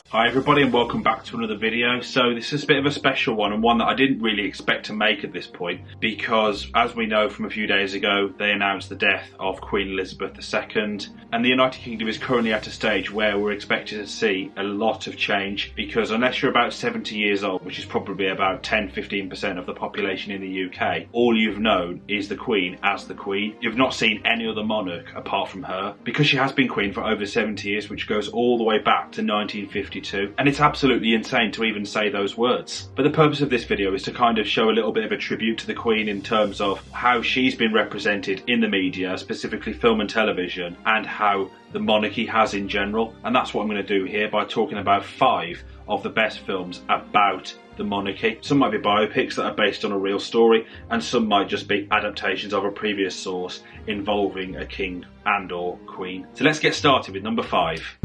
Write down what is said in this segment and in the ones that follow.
Hi everybody and welcome back to another video. So this is a bit of a special one, and one that I didn't really expect to make at this point, because as we know from a few days ago, they announced the death of Queen Elizabeth II, and the United Kingdom is currently at a stage where we're expected to see a lot of change, because unless you're about 70 years old, which is probably about 10-15% of the population in the UK, all you've known is the Queen as the Queen. You've not seen any other monarch apart from her, because she has been Queen for over 70 years, which goes all the way back to 1952. And it's absolutely insane to even say those words. But the purpose of this video is to kind of show a little bit of a tribute to the Queen in terms of how she's been represented in the media, specifically film and television, and how the monarchy has in general. And that's what I'm going to do here by talking about 5 of the best films about the monarchy. Some might be biopics that are based on a real story, and some might just be adaptations of a previous source involving a king and or queen. So let's get started with number 5.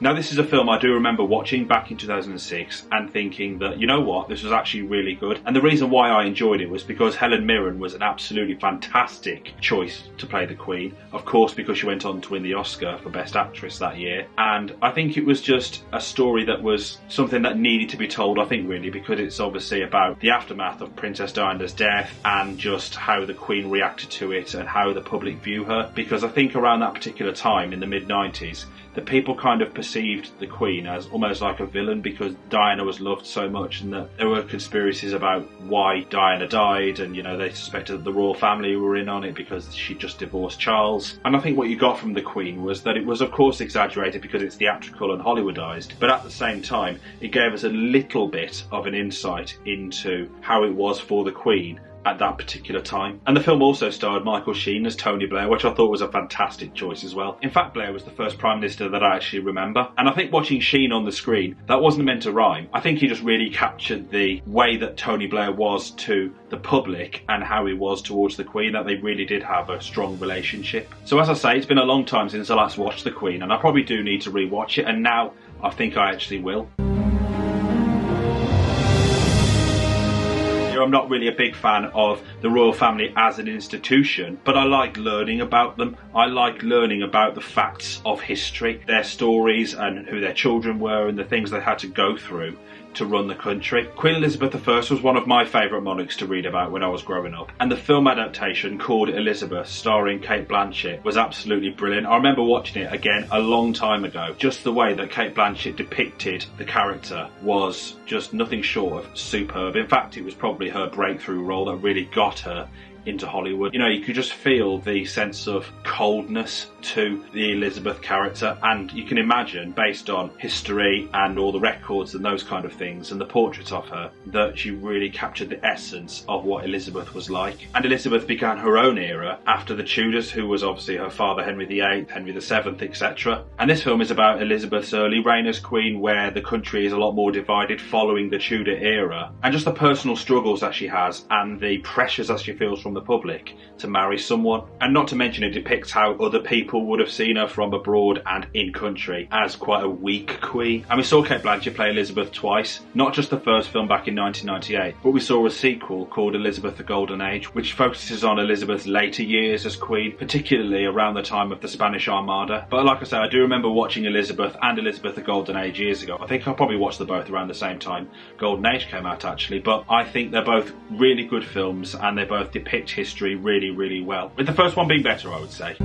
Now, this is a film I do remember watching back in 2006 and thinking that, you know what, this was actually really good. And the reason why I enjoyed it was because Helen Mirren was an absolutely fantastic choice to play the Queen. Of course, because she went on to win the Oscar for Best Actress that year. And I think it was just a story that was something that needed to be told, I think, really, because it's obviously about the aftermath of Princess Diana's death and just how the Queen reacted to it and how the public view her. Because I think around that particular time in the mid-90s, the people kind of perceived the Queen as almost like a villain because Diana was loved so much, and that there were conspiracies about why Diana died, and you know, they suspected that the royal family were in on it because she just divorced Charles. And I think what you got from the Queen was that it was of course exaggerated because it's theatrical and Hollywoodized, but at the same time it gave us a little bit of an insight into how it was for the Queen at that particular time. And the film also starred Michael Sheen as Tony Blair, which I thought was a fantastic choice as well. In fact, Blair was the first Prime Minister that I actually remember. And I think watching Sheen on the screen, that wasn't meant to rhyme. I think he just really captured the way that Tony Blair was to the public and how he was towards the Queen, that they really did have a strong relationship. So as I say, it's been a long time since I last watched The Queen, and I probably do need to rewatch it, and now I think I actually will. I'm not really a big fan of the royal family as an institution, but I like learning about them. I like learning about the facts of history, their stories and who their children were and the things they had to go through to run the country. Queen Elizabeth I was one of my favourite monarchs to read about when I was growing up, and the film adaptation called Elizabeth, starring Cate Blanchett, was absolutely brilliant. I remember watching it again a long time ago. Just the way that Cate Blanchett depicted the character was just nothing short of superb. In fact, it was probably her breakthrough role that really got her into Hollywood. You know, you could just feel the sense of coldness to the Elizabeth character, and you can imagine, based on history and all the records and those kind of things and the portraits of her, that she really captured the essence of what Elizabeth was like. And Elizabeth began her own era after the Tudors, who was obviously her father Henry VIII, Henry VII, etc. And this film is about Elizabeth's early reign as Queen, where the country is a lot more divided following the Tudor era, and just the personal struggles that she has and the pressures that she feels from the public to marry someone. And not to mention, it depicts how other people would have seen her from abroad and in country as quite a weak queen. And we saw Cate Blanchett play Elizabeth twice, not just the first film back in 1998, but we saw a sequel called Elizabeth the Golden Age, which focuses on Elizabeth's later years as queen, particularly around the time of the Spanish Armada. But like I say, I do remember watching Elizabeth and Elizabeth the Golden Age years ago. I think I probably watched them both around the same time Golden Age came out, actually, but I think they're both really good films and they both depict history really, really well, with the first one being better, I would say.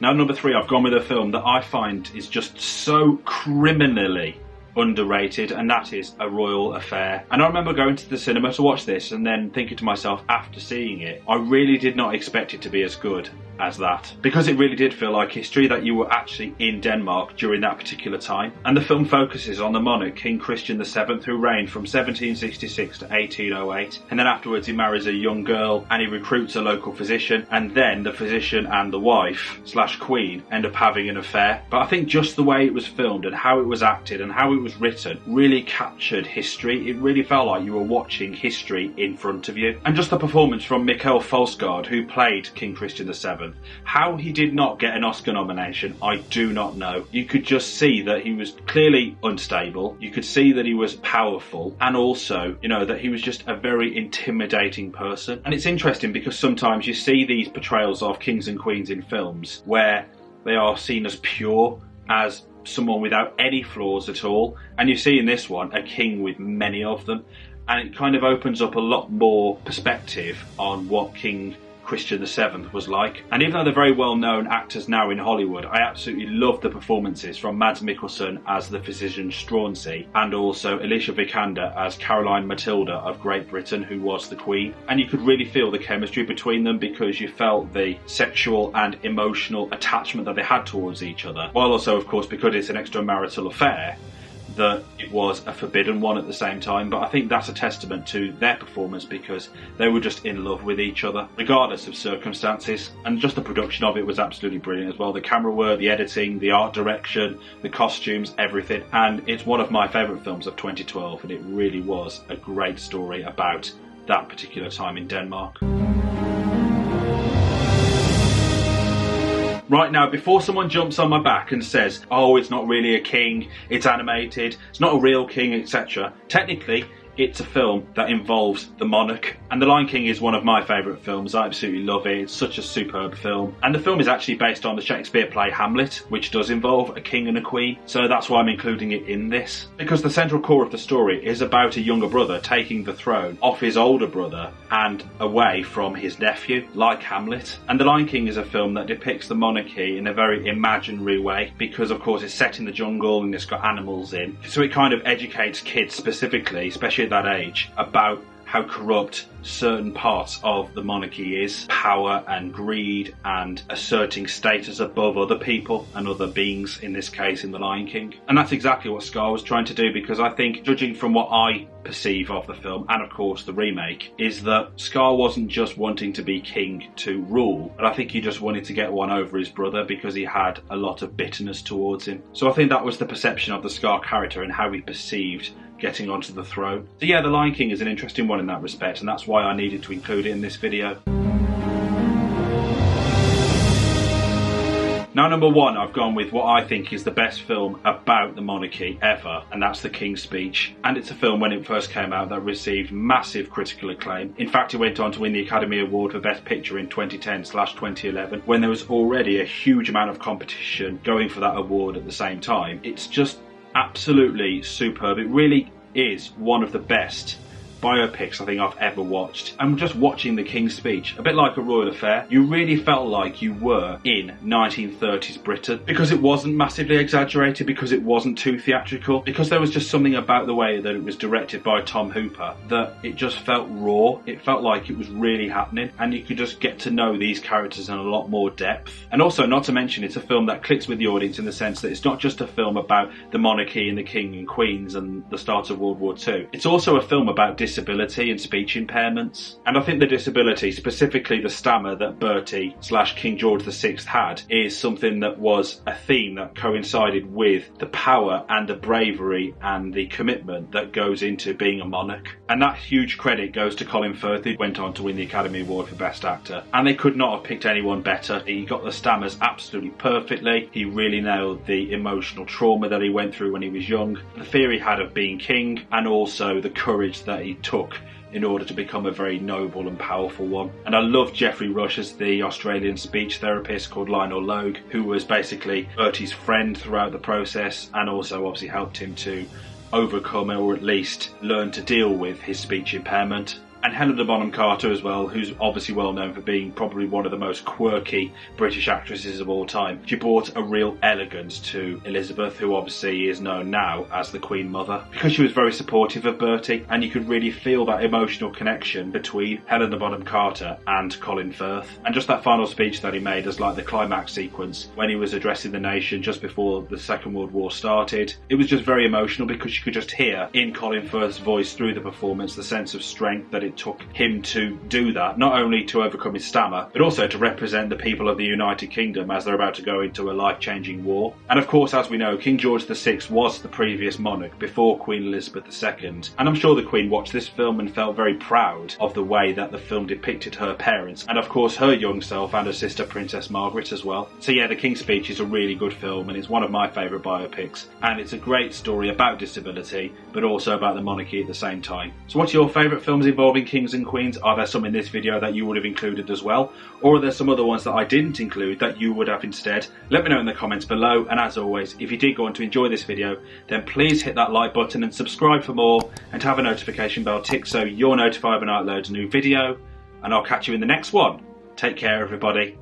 Now, number 3, I've gone with a film that I find is just so criminally underrated, and that is A Royal Affair. And I remember going to the cinema to watch this and then thinking to myself after seeing it, I really did not expect it to be as good as that, because it really did feel like history, that you were actually in Denmark during that particular time. And the film focuses on the monarch King Christian VII, who reigned from 1766 to 1808, and then afterwards he marries a young girl and he recruits a local physician, and then the physician and the wife slash queen end up having an affair. But I think just the way it was filmed and how it was acted and how it was written really captured history. It really felt like you were watching history in front of you. And just the performance from Mikael Falsgaard, who played King Christian VII, VII. How he did not get an Oscar nomination, I do not know. You could just see that he was clearly unstable. You could see that he was powerful, and also, you know, that he was just a very intimidating person. And it's interesting because sometimes you see these portrayals of kings and queens in films where they are seen as pure, as someone without any flaws at all, and you see in this one a king with many of them, and it kind of opens up a lot more perspective on what King Christian VII was like. And even though they're very well known actors now in Hollywood, I absolutely love the performances from Mads Mikkelsen as the physician Straunchy, and also Alicia Vikander as Caroline Matilda of Great Britain, who was the Queen. And you could really feel the chemistry between them because you felt the sexual and emotional attachment that they had towards each other, while also, of course, because it's an extramarital affair, that it was a forbidden one at the same time. But I think that's a testament to their performance because they were just in love with each other regardless of circumstances, and just the production of it was absolutely brilliant as well. The camera work, the editing, the art direction, the costumes, everything. And it's one of my favourite films of 2012, and it really was a great story about that particular time in Denmark. Right now, before someone jumps on my back and says, oh, it's not really a king, it's animated, it's not a real king, etc. Technically, it's a film that involves the monarch, and The Lion King is one of my favourite films. I absolutely love it. It's such a superb film, and the film is actually based on the Shakespeare play Hamlet, which does involve a king and a queen, so that's why I'm including it in this, because the central core of the story is about a younger brother taking the throne off his older brother and away from his nephew, like Hamlet. And The Lion King is a film that depicts the monarchy in a very imaginary way, because of course it's set in the jungle and it's got animals in, so it kind of educates kids specifically, especially at that age, about how corrupt certain parts of the monarchy is. Power and greed and asserting status above other people and other beings, in this case in The Lion King. And that's exactly what Scar was trying to do, because I think, judging from what I perceive of the film, and of course the remake, is that Scar wasn't just wanting to be king to rule, but I think he just wanted to get one over his brother because he had a lot of bitterness towards him. So I think that was the perception of the Scar character and how he perceived getting onto the throne. So yeah, The Lion King is an interesting one in that respect, and that's why I needed to include it in this video. Now, number one, I've gone with what I think is the best film about the monarchy ever, and that's The King's Speech. And it's a film, when it first came out, that received massive critical acclaim. In fact, it went on to win the Academy Award for Best Picture in 2010/2011, when there was already a huge amount of competition going for that award at the same time. It's just absolutely superb. It really is one of the best biopics I think I've ever watched. And just watching The King's Speech, a bit like A Royal Affair, you really felt like you were in 1930s Britain, because it wasn't massively exaggerated, because it wasn't too theatrical, because there was just something about the way that it was directed by Tom Hooper that it just felt raw. It felt like it was really happening, and you could just get to know these characters in a lot more depth. And also, not to mention, it's a film that clicks with the audience in the sense that it's not just a film about the monarchy and the king and queens and the start of World War II. It's also a film about disability and speech impairments. And I think the disability, specifically the stammer that Bertie / King George VI had, is something that was a theme that coincided with the power and the bravery and the commitment that goes into being a monarch. And that huge credit goes to Colin Firth, who went on to win the Academy Award for Best Actor. And they could not have picked anyone better. He got the stammers absolutely perfectly. He really nailed the emotional trauma that he went through when he was young, the fear he had of being king, and also the courage that he took in order to become a very noble and powerful one. And I love Geoffrey Rush as the Australian speech therapist called Lionel Logue, who was basically Bertie's friend throughout the process, and also obviously helped him to overcome, or at least learn to deal with, his speech impairment. And Helena Bonham Carter as well, who's obviously well known for being probably one of the most quirky British actresses of all time. She brought a real elegance to Elizabeth, who obviously is known now as the Queen Mother, because she was very supportive of Bertie, and you could really feel that emotional connection between Helena Bonham Carter and Colin Firth. And just that final speech that he made as like the climax sequence when he was addressing the nation just before the Second World War started, it was just very emotional, because you could just hear in Colin Firth's voice through the performance the sense of strength that it it took him to do that, not only to overcome his stammer, but also to represent the people of the United Kingdom as they're about to go into a life-changing war. And of course, as we know, King George VI was the previous monarch before Queen Elizabeth II, and I'm sure the Queen watched this film and felt very proud of the way that the film depicted her parents, and of course her young self and her sister Princess Margaret as well. So yeah, The King's Speech is a really good film, and it's one of my favourite biopics, and it's a great story about disability, but also about the monarchy at the same time. So what's your favourite films involving kings and queens? Are there some in this video that you would have included as well? Or are there some other ones that I didn't include that you would have instead? Let me know in the comments below, and as always, if you did go on to enjoy this video, then please hit that like button and subscribe for more, and have a notification bell tick so you're notified when I upload a new video, and I'll catch you in the next one. Take care everybody.